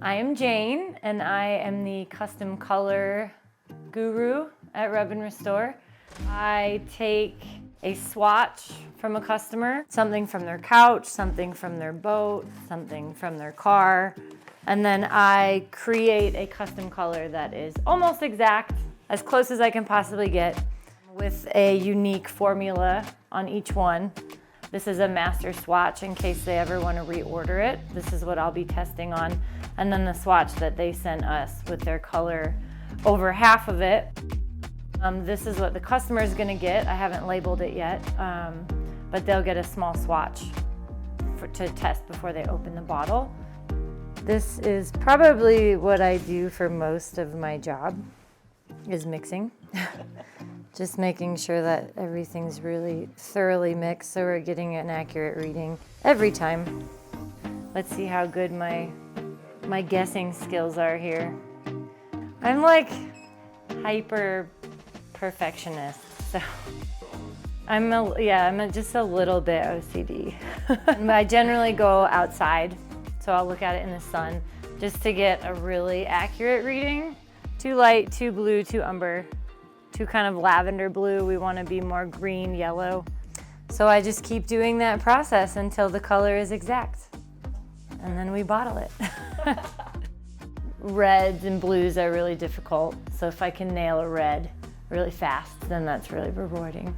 I am Jane, and I am the custom color guru at Rub and Restore. I take a swatch from a customer, something from their couch, something from their boat, something from their car, and then I create a custom color that is almost exact, as close as I can possibly get, with a unique formula on each one. This is a master swatch in case they ever want to reorder it. This is what I'll be testing on. And then the swatch that they sent us with their color over half of it. This is what the customer is going to get. I haven't labeled it yet, but they'll get a small swatch to test before they open the bottle. This is probably what I do for most of my job, is mixing. Just making sure that everything's really thoroughly mixed so we're getting an accurate reading every time. Let's see how good my guessing skills are here. I'm like hyper perfectionist, so I'm just a little bit OCD. I generally go outside, so I'll look at it in the sun just to get a really accurate reading. Too light, too blue, too umber. Too kind of lavender blue. We want to be more green, yellow. So I just keep doing that process until the color is exact. And then we bottle it. Reds and blues are really difficult. So if I can nail a red really fast, then that's really rewarding.